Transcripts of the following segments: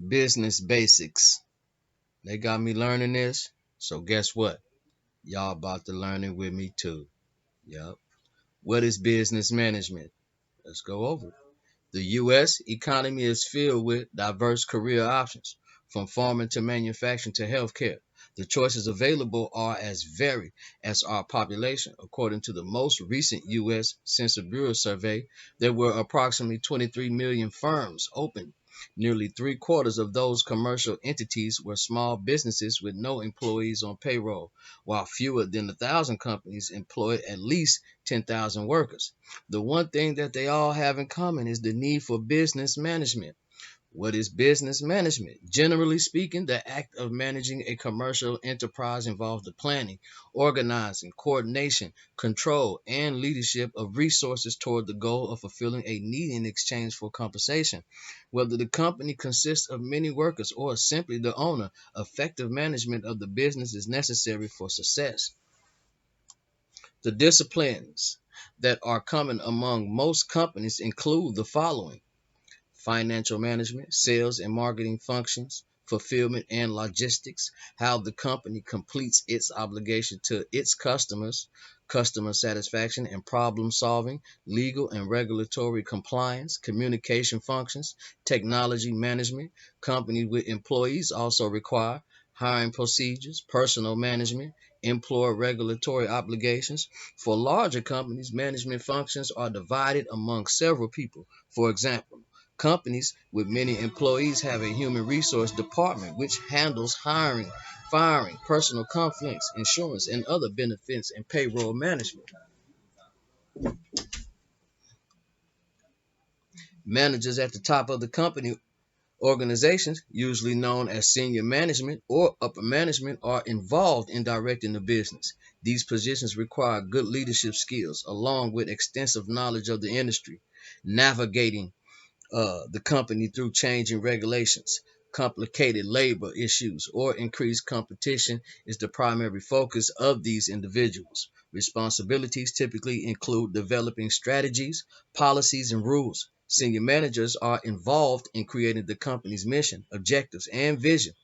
Business basics. They got me learning this. So guess what? Y'all about to learn it with me too. Yup. What is business management? Let's go over it. The U.S. economy is filled with diverse career options, from farming to manufacturing to healthcare. The choices available are as varied as our population. According to the most recent U.S. Census Bureau survey, there were approximately 23 million firms open. Nearly three-quarters of those commercial entities were small businesses with no employees on payroll, while fewer than 1,000 companies employed at least 10,000 workers. The one thing that they all have in common is the need for business management. What is business management? Generally speaking, the act of managing a commercial enterprise involves the planning, organizing, coordination, control, and leadership of resources toward the goal of fulfilling a need in exchange for compensation. Whether the company consists of many workers or simply the owner, effective management of the business is necessary for success. The disciplines that are common among most companies include the following: financial management, sales and marketing functions, fulfillment and logistics, how the company completes its obligation to its customers, customer satisfaction and problem solving, legal and regulatory compliance, communication functions, technology management. Companies with employees also require hiring procedures, personal management, employer regulatory obligations. For larger companies, management functions are divided among several people. For example, companies with many employees have a human resource department which handles hiring, firing, personal conflicts, insurance, and other benefits and payroll management. Managers at the top of the company organizations, usually known as senior management or upper management, are involved in directing the business. These positions require good leadership skills along with extensive knowledge of the industry, navigating the company through changing regulations, complicated labor issues, or increased competition is the primary focus of these individuals. Responsibilities typically include developing strategies, policies, and rules. Senior managers are involved in creating the company's mission, objectives, and vision.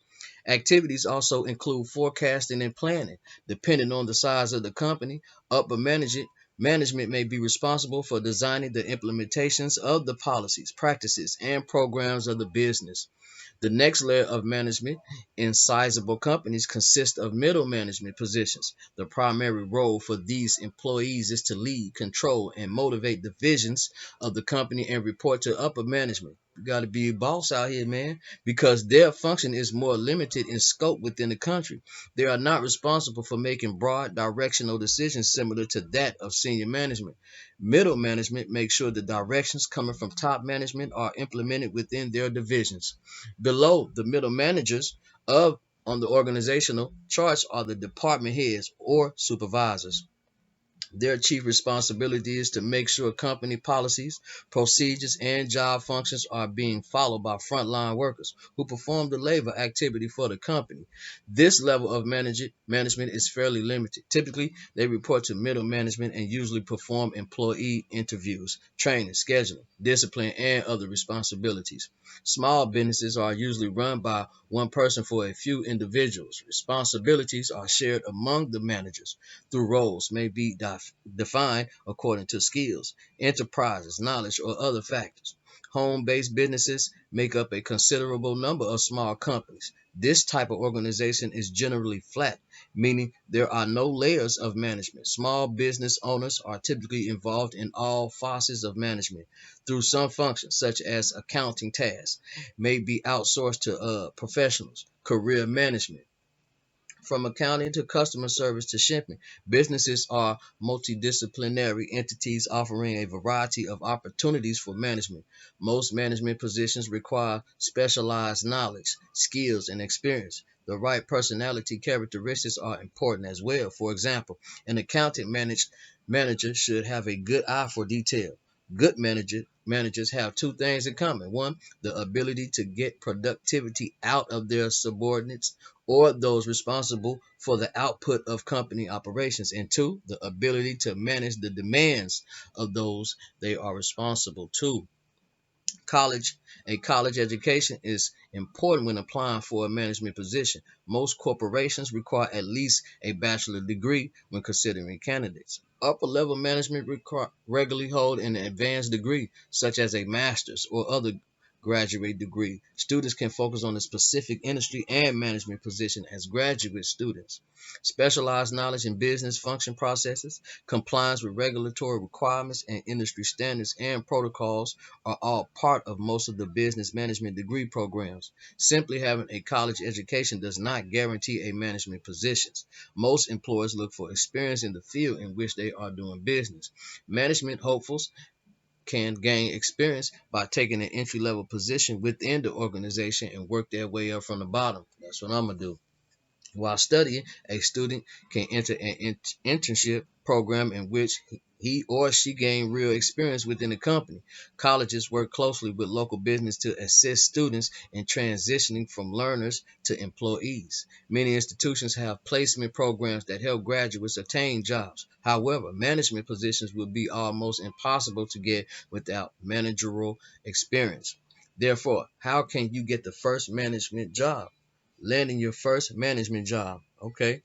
Activities also include forecasting and planning. Depending on the size of the company, upper management may be responsible for designing the implementations of the policies, practices, and programs of the business. The next layer of management in sizable companies consists of middle management positions. The primary role for these employees is to lead, control, and motivate the visions of the company and report to upper management. You got to be a boss out here, man, because their function is more limited in scope within the country. They are not responsible for making broad directional decisions similar to that of senior management. Middle management makes sure the directions coming from top management are implemented within their divisions. Below the middle managers of on the organizational charts are the department heads or supervisors. Their chief responsibility is to make sure company policies, procedures, and job functions are being followed by frontline workers who perform the labor activity for the company. This level of management is fairly limited. Typically, they report to middle management and usually perform employee interviews, training, scheduling, discipline, and other responsibilities. Small businesses are usually run by one person for a few individuals. Responsibilities are shared among the managers through roles may be defined according to skills, enterprises, knowledge, or other factors. Home-based businesses make up a considerable number of small companies. This type of organization is generally flat, meaning there are no layers of management. Small business owners are typically involved in all facets of management through some functions, such as accounting tasks, may be outsourced to professionals, career management, from accounting to customer service to shipping. Businesses are multidisciplinary entities offering a variety of opportunities for management. Most management positions require specialized knowledge, skills, and experience. The right personality characteristics are important as well. For example, an manager should have a good eye for detail. Good managers have two things in common. One, the ability to get productivity out of their subordinates or those responsible for the output of company operations. And two, the ability to manage the demands of those they are responsible to. College, a college education is important when applying for a management position. Most corporations require at least a bachelor degree when considering candidates. Upper level management regularly hold an advanced degree, such as a master's or other graduate degree. Students can focus on a specific industry and management position as graduate students. Specialized knowledge in business function processes, compliance with regulatory requirements and industry standards and protocols are all part of most of the business management degree programs. Simply having a college education does not guarantee a management position. Most employers look for experience in the field in which they are doing business. Management hopefuls can gain experience by taking an entry level position within the organization and work their way up from the bottom. That's what I'm going to do. While studying, a student can enter an internship program in which he or she gain real experience within the company. Colleges work closely with local business to assist students in transitioning from learners to employees. Many institutions have placement programs that help graduates attain jobs. However, management positions will be almost impossible to get without managerial experience. Therefore, how can you get the first management job? Landing your first management job. Okay.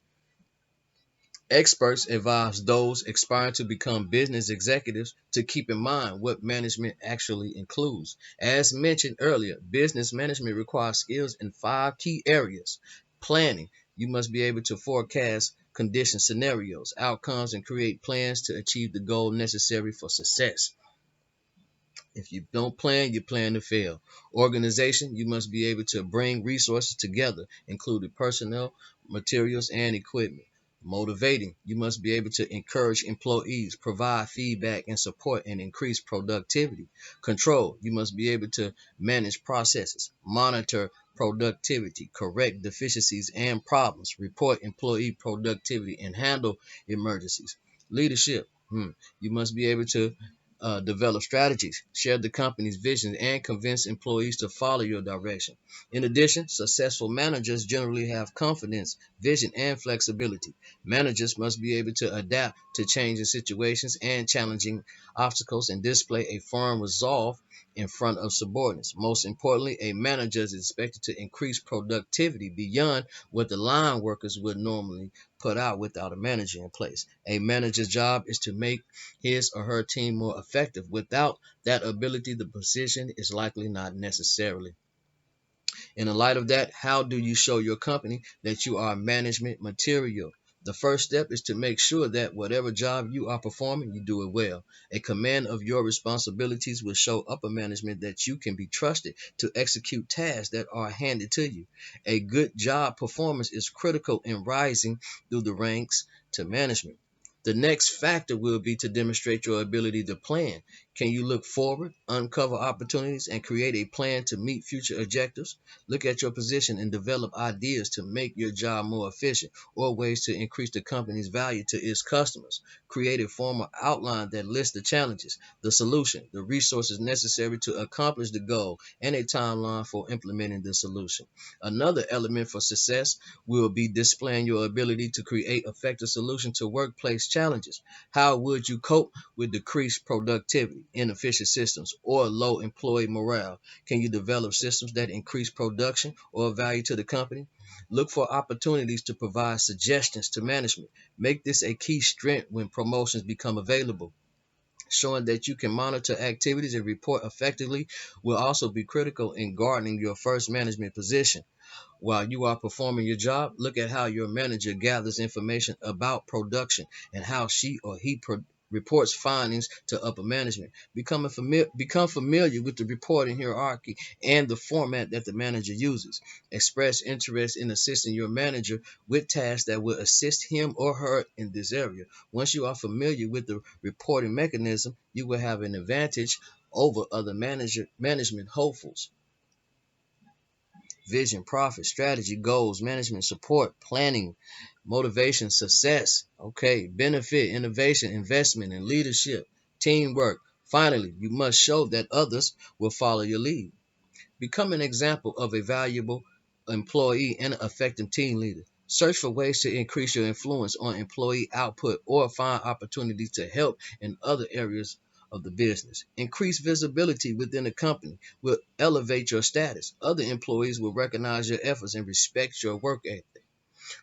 Experts advise those aspiring to become business executives to keep in mind what management actually includes. As mentioned earlier, business management requires skills in 5 key areas. Planning. You must be able to forecast condition scenarios, outcomes, and create plans to achieve the goal necessary for success. If you don't plan, you plan to fail. Organization, you must be able to bring resources together, including personnel, materials, and equipment. Motivating, you must be able to encourage employees, provide feedback and support, and increase productivity. Control, you must be able to manage processes, monitor productivity, correct deficiencies and problems, report employee productivity, and handle emergencies. Leadership, you must be able to develop strategies, share the company's vision, and convince employees to follow your direction. In addition, successful managers generally have confidence, vision, and flexibility. Managers must be able to adapt to changing situations and challenging obstacles and display a firm resolve in front of subordinates. Most importantly, a manager is expected to increase productivity beyond what the line workers would normally put out without a manager in place. A manager's job is to make his or her team more effective. Without that ability, the position is likely not necessarily. In the light of that, how do you show your company that you are management material? The first step is to make sure that whatever job you are performing, you do it well. A command of your responsibilities will show upper management that you can be trusted to execute tasks that are handed to you. A good job performance is critical in rising through the ranks to management. The next factor will be to demonstrate your ability to plan. Can you look forward, uncover opportunities, and create a plan to meet future objectives? Look at your position and develop ideas to make your job more efficient or ways to increase the company's value to its customers. Create a formal outline that lists the challenges, the solution, the resources necessary to accomplish the goal, and a timeline for implementing the solution. Another element for success will be displaying your ability to create effective solutions to workplace challenges. How would you cope with decreased productivity, inefficient systems, or low employee morale? Can you develop systems that increase production or value to the company? Look for opportunities to provide suggestions to management. Make this a key strength when promotions become available. Showing that you can monitor activities and report effectively will also be critical in garnering your first management position. While you are performing your job, look at how your manager gathers information about production and how she or he reports findings to upper management. Become familiar with the reporting hierarchy and the format that the manager uses. Express interest in assisting your manager with tasks that will assist him or her in this area. Once you are familiar with the reporting mechanism, you will have an advantage over other management hopefuls. Vision, profit, strategy, goals, management, support, planning, motivation, success, okay, benefit, innovation, investment, and leadership, teamwork. Finally, you must show that others will follow your lead. Become an example of a valuable employee and an effective team leader. Search for ways to increase your influence on employee output or find opportunities to help in other areas of the business. Increased visibility within the company will elevate your status. Other employees will recognize your efforts and respect your work ethic.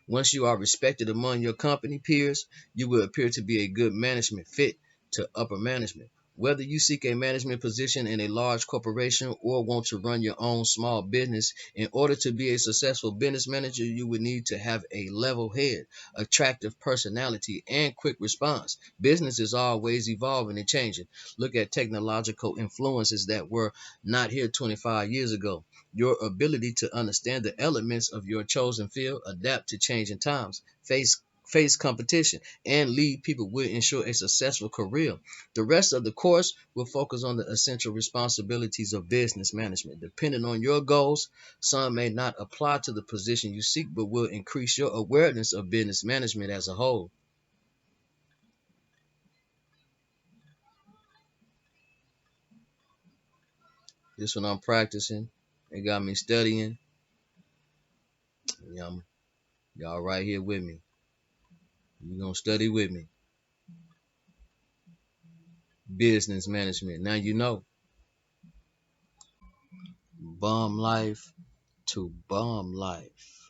Once you are respected among your company peers, you will appear to be a good management fit to upper management. Whether you seek a management position in a large corporation or want to run your own small business, in order to be a successful business manager, you would need to have a level head, attractive personality, and quick response. Business is always evolving and changing. Look at technological influences that were not here 25 years ago. Your ability to understand the elements of your chosen field, adapt to changing times, face competition, and lead people will ensure a successful career. The rest of the course will focus on the essential responsibilities of business management. Depending on your goals, some may not apply to the position you seek, but will increase your awareness of business management as a whole. This one I'm practicing. It got me studying. Y'all right here with me. You gonna study with me. Business management. Now you know. Bum life to bum life.